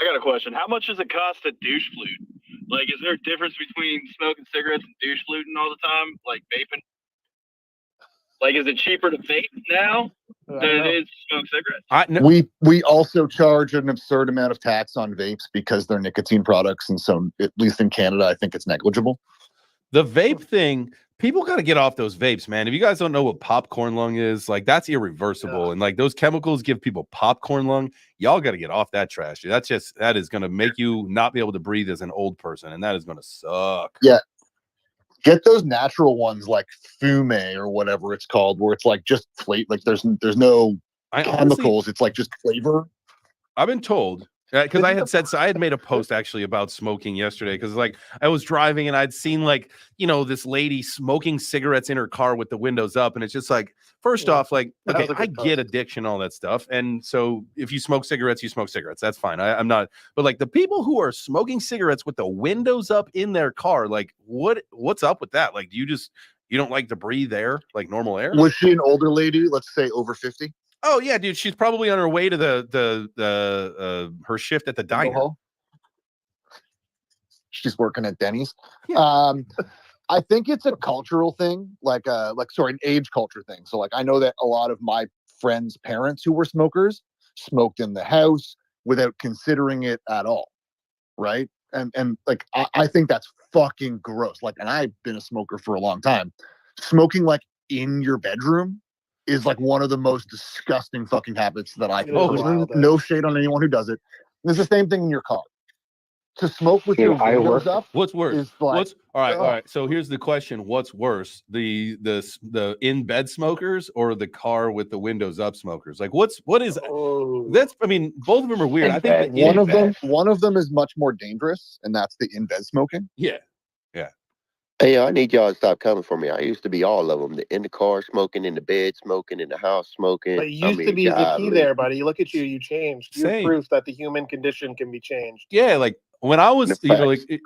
I got a question. How much does it cost to douche flute? Like, is there a difference between smoking cigarettes and douche fluting all the time? Like vaping? Like, is it cheaper to vape now than it is to smoke cigarettes? We also charge an absurd amount of tax on vapes because they're nicotine products, and so at least in Canada, I think it's negligible. The vape thing, people got to get off those vapes, man. If you guys don't know what popcorn lung is, like that's irreversible. Yeah. And like those chemicals give people popcorn lung. Y'all got to get off that trash. Dude. That is going to make you not be able to breathe as an old person. And that is going to suck. Yeah. Get those natural ones like Fume or whatever it's called, where it's like just like there's no chemicals. It's like just flavor. I've been told because I had made a post actually about smoking yesterday because like I was driving and I'd seen like this lady smoking cigarettes in her car with the windows up, and it's just like first off, like okay, I get addiction, all that stuff, and so if you smoke cigarettes, you smoke cigarettes. That's fine. I'm not, but like the people who are smoking cigarettes with the windows up in their car, like what's up with that? Like, you don't like to breathe air like normal air? Was she an older lady? Let's say over 50. Oh yeah, dude. She's probably on her way to the her shift at the diner. She's working at Denny's. Yeah. I think it's a cultural thing, an age culture thing. So like I know that a lot of my friends' parents who were smokers smoked in the house without considering it at all. Right. And like I think that's fucking gross. Like, and I've been a smoker for a long time. Smoking like in your bedroom is like one of the most disgusting fucking habits that I can. No shade on anyone who does it. And it's the same thing in your car. To smoke with your windows up. What's worse? Is like, all right. So here's the question: what's worse, the in bed smokers or the car with the windows up smokers? Like, what is? That's. I mean, both of them are weird. I think one of them is much more dangerous, and that's the in bed smoking. Yeah. Hey, I need y'all to stop coming for me. I used to be all of them. In the car smoking, in the bed smoking, in the house smoking. But you used to be the key there, buddy. Look at you. You changed. You're proof that the human condition can be changed. Yeah, like when I was,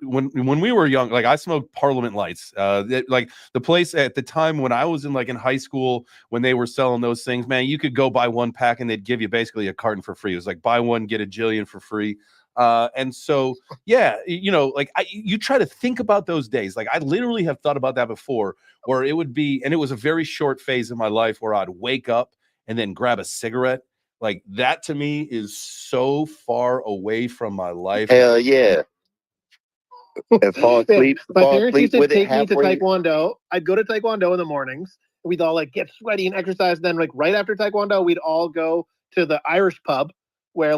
when we were young, like I smoked Parliament Lights. Like the place at the time when I was in high school, when they were selling those things, man, you could go buy one pack and they'd give you basically a carton for free. It was like buy one, get a jillion for free. And so, yeah, you try to think about those days. Like I literally have thought about that before, where it would be, and it was a very short phase of my life where I'd wake up and then grab a cigarette. Like that to me is so far away from my life. Hell yeah. And fall asleep. My parents used to take me to Taekwondo. I'd go to Taekwondo in the mornings. We'd all get sweaty and exercise. And then right after Taekwondo, we'd all go to the Irish pub where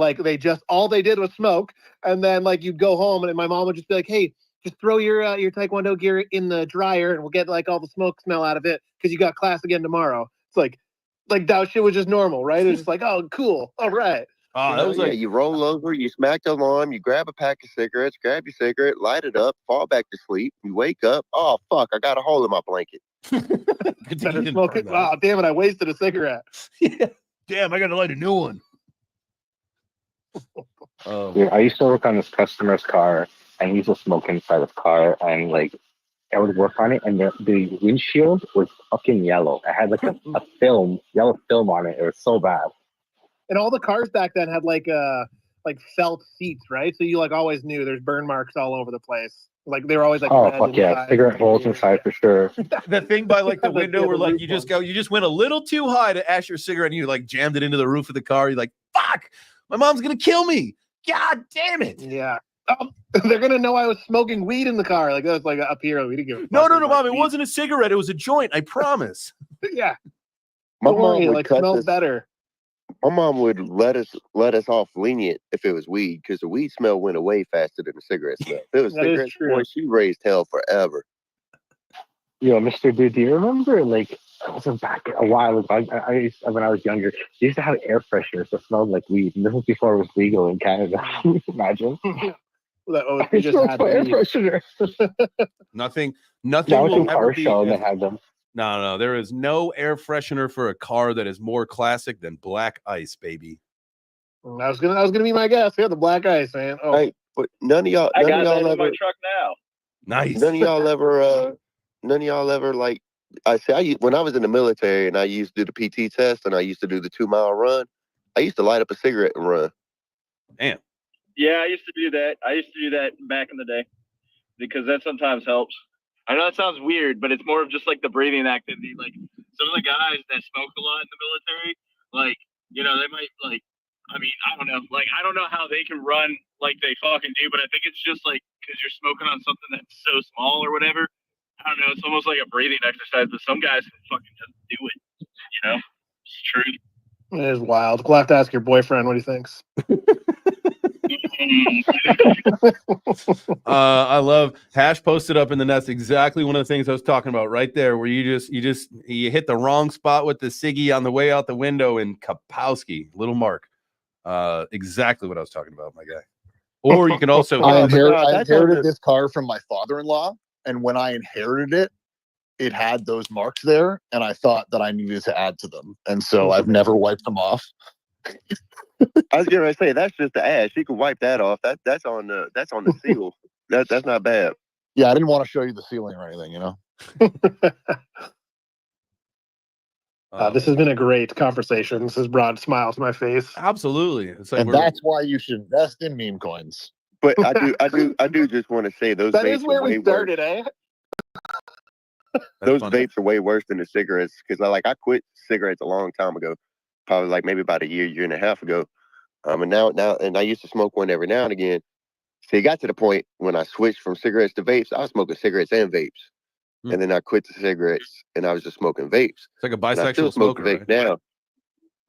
all they did was smoke. And then you'd go home and my mom would just be like, hey, just throw your Taekwondo gear in the dryer and we'll get all the smoke smell out of it because you got class again tomorrow. It's like that shit was just normal, right? It was just oh, cool. All right. Oh, you roll over, you smack the alarm, you grab a pack of cigarettes, grab your cigarette, light it up, fall back to sleep, you wake up, oh fuck, I got a hole in my blanket. Better smoke it. Wow, damn it, I wasted a cigarette. Yeah. Damn, I gotta light a new one. Yeah, I used to work on this customer's car, and he used to smoke inside his car, and I would work on it, and the windshield was fucking yellow. It had a yellow film on it. It was so bad. And all the cars back then had felt seats, right? So you always knew there's burn marks all over the place. They were always oh fuck yeah, cigarette holes inside for sure. The thing by the window where you just went a little too high to ash your cigarette, and you jammed it into the roof of the car. You're like, fuck, my mom's gonna kill me. God damn it. Yeah. They're gonna know I was smoking weed in the car. That was up here. We didn't give a fuck. No, mom. It wasn't a cigarette. It was a joint. I promise. Yeah. My mom would smells better. My mom would let us off lenient if it was weed, because the weed smell went away faster than the cigarette smell. If it was cigarette, boy, she raised hell forever. Yo, Mr. Dude, do you remember was back a while ago. When I was younger, they used to have air fresheners that smelled like weed. And this was before it was legal in Canada. Imagine. You just had air weed. freshener. Nothing That was will in ever car be. show and they had them. No. There is no air freshener for a car that is more classic than black ice, baby. That was gonna be my guess. Yeah, the black ice, man. Oh, Hey, but none of y'all I got that ever in my truck now. Nice. none of y'all ever like when I was in the military and I used to do the PT test and I used to do the 2-mile run, I used to light up a cigarette and run. Damn. Yeah, I used to do that. I used to do that back in the day because that sometimes helps. I know that sounds weird, but it's more of just like the breathing activity. Like some of the guys that smoke a lot in the military, like, you know, they might like, I mean, I don't know. Like, I don't know how they can run like they fucking do, but I think it's just like because you're smoking on something that's so small or whatever. I don't know. It's almost like a breathing exercise, but some guys can fucking just do it. You know, it's true. it is wild. We'll have to ask your boyfriend what he thinks. I love Hash posted up in the nest exactly one of the things I was talking about right there, where you hit the wrong spot with the ciggy on the way out the window in Kapowski, little Mark. Exactly what I was talking about, my guy. Or you can also I that's inherited on this car from my father-in-law, and when I inherited it, it had those marks there, and I thought that I needed to add to them, and so I've never wiped them off. I was gonna say that's just the ash. You can wipe that off. That's on the seal. That's not bad. Yeah, I didn't want to show you the ceiling or anything, you know. This has been a great conversation. This has brought a smile to my face. absolutely. It's like And that's why you should invest in meme coins. But I do just want to say those That vapes is where are way we started, worse. eh? Those vapes are way worse than the cigarettes because I quit cigarettes a long time ago, probably like maybe about a year and a half ago. And now I used to smoke one every now and again. So it got to the point when I switched from cigarettes to vapes, I was smoking cigarettes and vapes. And then I quit the cigarettes and I was just smoking vapes. It's like a And I still bisexual smoke smoker, vape right? now.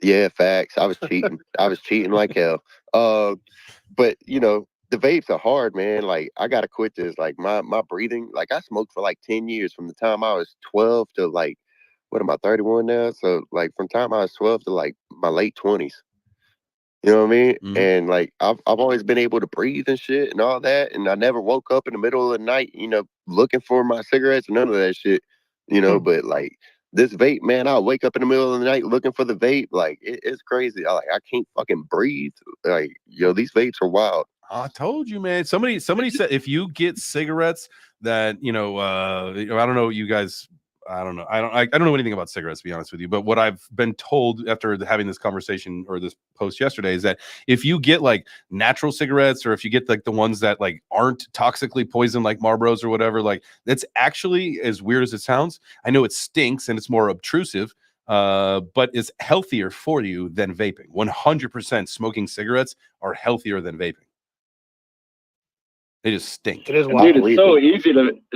Yeah, facts. I was cheating. I was cheating like hell. But you know, the vapes are hard, man. Like I gotta quit this. Like my breathing. Like I smoked for like 10 years from the time I was 12 to like what am I 31 now? So like from time I was 12 to like my late 20s. You know what I mean? Mhm. And like I've always been able to breathe and shit and all that. And I never woke up in the middle of the night, you know, looking for my cigarettes and none of that shit. You know, but like this vape, man, I'll wake up in the middle of the night looking for the vape. Like it's crazy. I can't fucking breathe. Like, yo, these vapes are wild. I told you, man. Somebody said if you get cigarettes that, you know, I don't know you guys, I don't know. I don't know anything about cigarettes, to be honest with you. But what I've been told after having this conversation or this post yesterday is that if you get like natural cigarettes or if you get like the ones that like aren't toxically poisoned like Marlboros or whatever, like that's actually, as weird as it sounds, I know it stinks and it's more obtrusive, but it's healthier for you than vaping. 100% smoking cigarettes are healthier than vaping. They just stink. It is And wild. dude, it's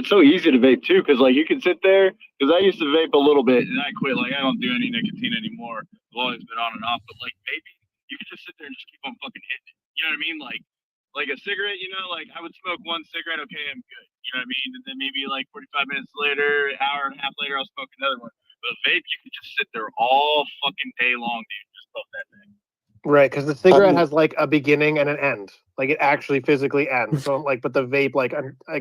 so easy to vape too, because like you can sit there. Because I used to vape a little bit, and I quit. Like I don't do any nicotine anymore. I've always been on and off. But like vaping, you can just sit there and just keep on fucking hitting it. You know what I mean? Like a cigarette. You know, like I would smoke one cigarette. Okay, I'm good. You know what I mean? And then maybe like 45 minutes later, hour and a half later, I'll smoke another one. But a vape, you can just sit there all fucking day long, dude. Just puff that thing. Right, because the cigarette has like a beginning and an end. Like it actually physically ends. So like, but the vape, like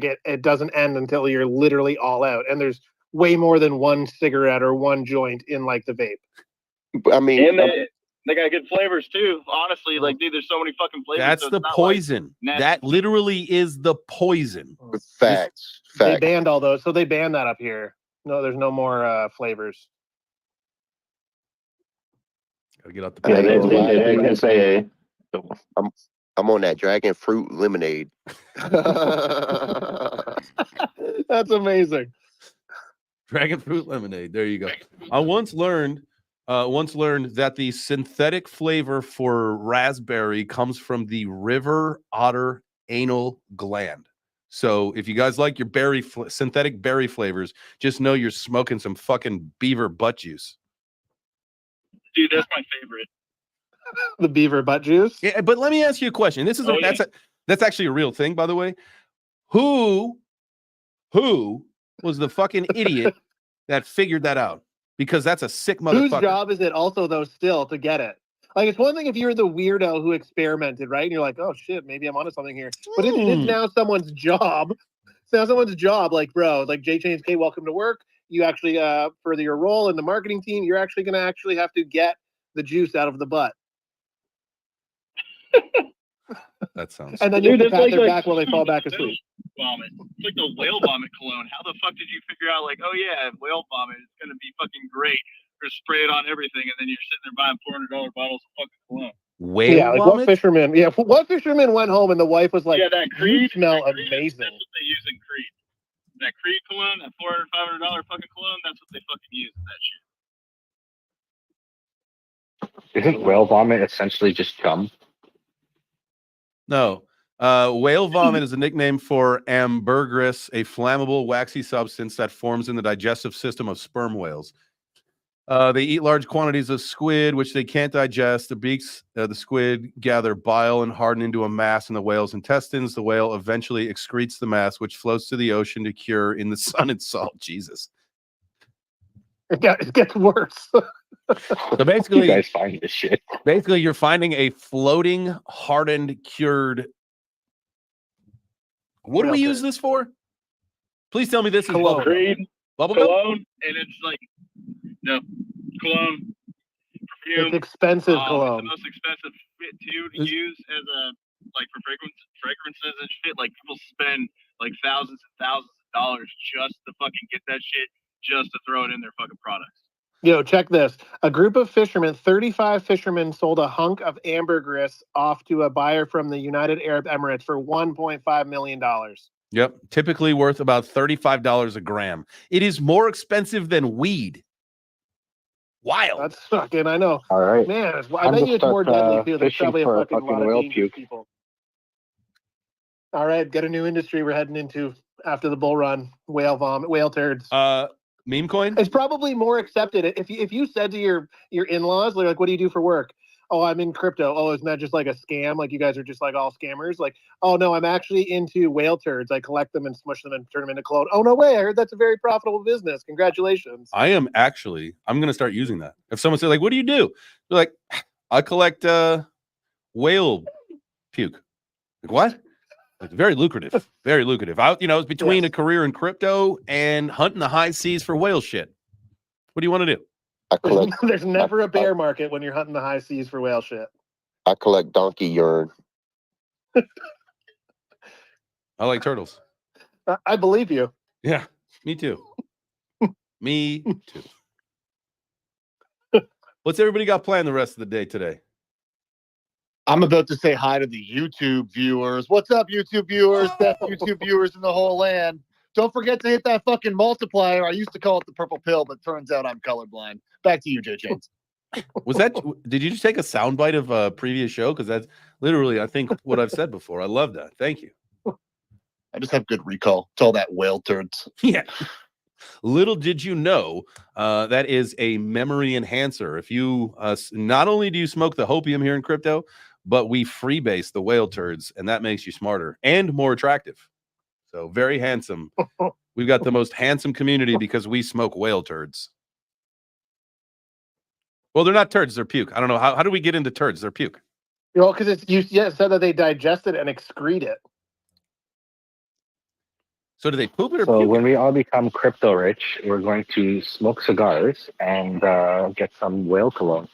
it doesn't end until you're literally all out. And there's way more than one cigarette or one joint in like the vape. I mean, And they got good flavors too. Honestly, like dude, there's so many fucking flavors. That's so the it's not poison. like That literally is the poison. facts. They banned all those, so they banned that up here. No, there's no more flavors. Gotta get out the Yeah, bag. they can say I'm on that dragon fruit lemonade. That's amazing. Dragon fruit lemonade. There you go. I once learned that the synthetic flavor for raspberry comes from the river otter anal gland. So if you guys like your synthetic berry flavors, just know you're smoking some fucking beaver butt juice. dude, that's my favorite. The beaver butt juice. Yeah, but let me ask you a question. This is that's actually a real thing, by the way. Who was the fucking idiot that figured that out? because that's a sick Whose motherfucker. job is it also though still to get it? Like it's one thing if you're the weirdo who experimented, right? And you're like, oh shit, maybe I'm onto something here. But it is now someone's job. It's now someone's job. Like, bro, like J Chain's, hey, welcome to work. You actually, for your role in the marketing team, you're actually going to actually have to get the juice out of the butt. That sounds. And then you have to Dude, pat that's their like back while they fall back asleep. Vomit. It's like the whale vomit cologne. How the fuck did you figure out, like, oh yeah, whale vomit is gonna be fucking great? Or spray it on everything, and then you're sitting there buying $400 bottles of fucking cologne. Whale Yeah, like vomit? what fisherman? Yeah, what fisherman went home and the wife was like, yeah, that Creed. "You smell that Creed amazing." That's what they use in Creed. That Creed cologne, that $400, $500 fucking cologne. That's what they fucking use in that shit. Isn't whale vomit essentially just cum? No. Whale vomit is a nickname for ambergris, a flammable, waxy substance that forms in the digestive system of sperm whales. They eat large quantities of squid, which they can't digest. The beaks the squid gather bile and harden into a mass in the whale's intestines. The whale eventually excretes the mass, which floats to the ocean to cure in the sun and salt. Jesus. It gets worse. So basically, You guys find this shit. basically, you're finding a floating, hardened, cured. What do we use this for? Please tell me this is Cologne. bubblegum. Creed Bubblegum? cologne, and it's like no cologne, perfume. It's expensive It's cologne. the most expensive shit too to use as a like for fragrances and shit. Like people spend like thousands and thousands of dollars just to fucking get that shit, just to throw it in their fucking products. Yo, check this. A group of fishermen, 35 fishermen, sold a hunk of ambergris off to a buyer from the United Arab Emirates for $1.5 million. Yep. Typically worth about $35 a gram. It is more expensive than weed. Wild. That's fucking, I know. All right. Man, I Time bet to you it's more start, deadly too. There's fishing probably a for a fucking fucking lot of whale dangerous puke. people. All right, get a new industry we're heading into after the bull run. Whale vomit, whale turds. Meme coin? It's probably more accepted. If you said to your in-laws, like, what do you do for work? Oh, I'm in crypto. Oh, isn't that just like a scam? Like you guys are just like all scammers? Like, oh no, I'm actually into whale turds. I collect them and smush them and turn them into cologne. Oh no way, I heard that's a very profitable business. Congratulations. I'm going to start using that. If someone says like, what do you do? They're like, I collect whale puke. Like, what? Like, very lucrative. Very lucrative. It's between a career in crypto and hunting the high seas for whale shit. What do you want to do? I collect There's never a bear market when you're hunting the high seas for whale shit. I collect donkey urine. I like turtles. I believe you. Yeah, me too. Me too. What's everybody got planned the rest of the day today? I'm about to say hi to the YouTube viewers. What's up, YouTube viewers? Best YouTube viewers in the whole land. Don't forget to hit that fucking multiplier. I used to call it the purple pill, but turns out I'm colorblind. Back to you, J. Chains. Did you just take a soundbite of a previous show? Because that's literally, I think, what I've said before. I love that. Thank you. I just have good recall. It's all that whale turds. Yeah. Little did you know that is a memory enhancer. If you not only do you smoke the hopium here in crypto, but we freebase the whale turds, and that makes you smarter and more attractive. So very handsome. We've got the most handsome community because we smoke whale turds. Well, they're not turds; they're puke. I don't know how do we get into turds? They're puke. Well, because it said that they digest it and excrete it. So do they poop it or So puke when it? we all become crypto rich, we're going to smoke cigars and get some whale cologne.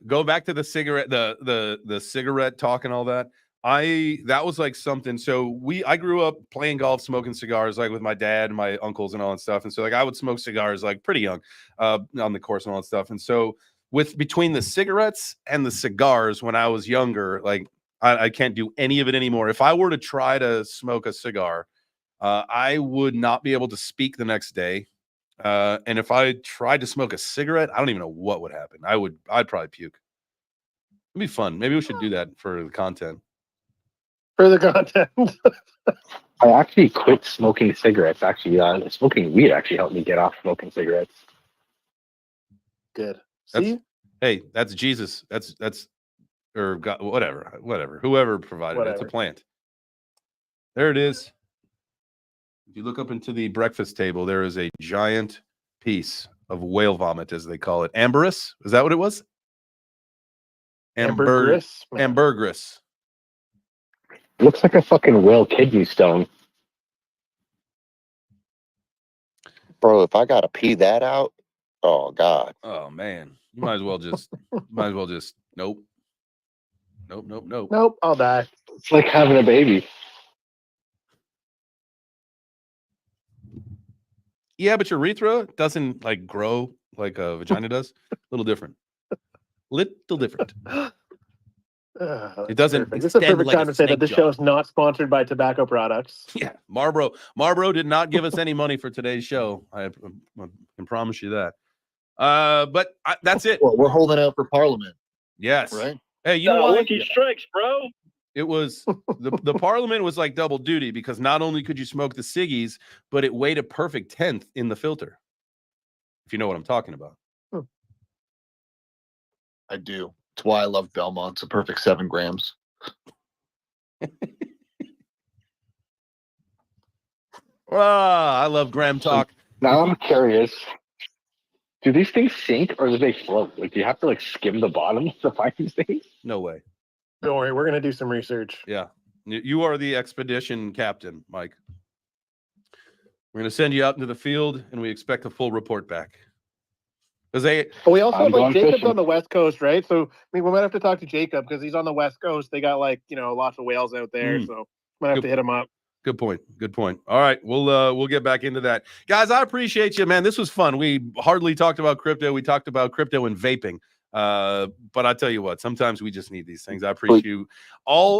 Go back to the cigarette, the cigarette talk and all that. That was like something. So I grew up playing golf, smoking cigars, like with my dad and my uncles and all that stuff. And so like I would smoke cigars like pretty young, on the course and all that stuff. And so between the cigarettes and the cigars when I was younger, like I can't do any of it anymore. If I were to try to smoke a cigar, I would not be able to speak the next day. And if I tried to smoke a cigarette, I don't even know what would happen. I'd probably puke. It'd be fun. Maybe we should do that for the content. For the content. I actually quit smoking cigarettes. Actually, smoking weed actually helped me get off smoking cigarettes. Good. That's- See? Hey, that's Jesus. That's or God, whatever. Whoever provided it. It's a Whatever. plant. There it is. If you look up into the breakfast table, there is a giant piece of whale vomit, as they call it. Ambergris? Is that what it was? Ambergris. Ambergris. Looks like a fucking whale kidney stone. Bro, if I gotta pee that out, oh God. Oh man, you might as well just nope. Nope, I'll die. It's like having a baby. Yeah, but your urethra doesn't like grow like a vagina does. A little different. Little different. It doesn't. Perfect. This is a extend perfect like time a to say that snake this jaw. show is not sponsored by tobacco products. Yeah, Marlboro did not give us any money for today's show. I can promise you that. But that's it. Well, we're holding out for Parliament, Yes. right? Hey, you know why? Lucky strikes, bro. It was the Parliament was like double duty because not only could you smoke the ciggies, but it weighed a perfect 10th in the filter. If you know what I'm talking about. I do. It's why I love Belmont. It's a perfect 7 grams. I love Graham talk. Now I'm curious. Do these things sink or do they float? Like, do you have to like skim the bottom to find these things? No way. Don't worry, we're gonna do some research. Yeah. You are the expedition captain, Mike. We're going to send you out into the field and we expect a full report back. Because But we also I'm have like going Jacob's fishing. on the West Coast, right? So I mean, we might have to talk to Jacob because he's on the West Coast. They got like lots of whales out there, so might have Good. to hit him up. Good point. Good point. All right, we'll get back into that, guys. I appreciate you, man. This was fun. We hardly talked about crypto. We talked about crypto and vaping. But I tell you what, sometimes we just need these things. I appreciate you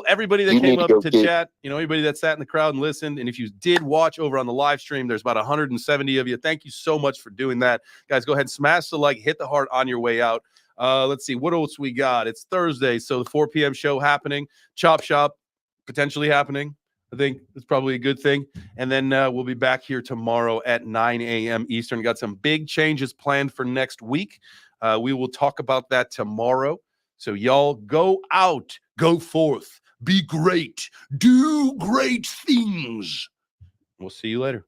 everybody that You came need up to go to get- chat. Everybody that sat in the crowd and listened. And if you did watch over on the live stream, there's about 170 of you. Thank you so much for doing that, guys. Go ahead and smash the like, hit the heart on your way out. Let's see what else we got. It's Thursday, so the 4 p.m. show happening. Chop Shop potentially happening. I think it's probably a good thing. And then we'll be back here tomorrow at 9 a.m. Eastern. Got some big changes planned for next week. We will talk about that tomorrow. So y'all go out, go forth, be great, do great things. We'll see you later.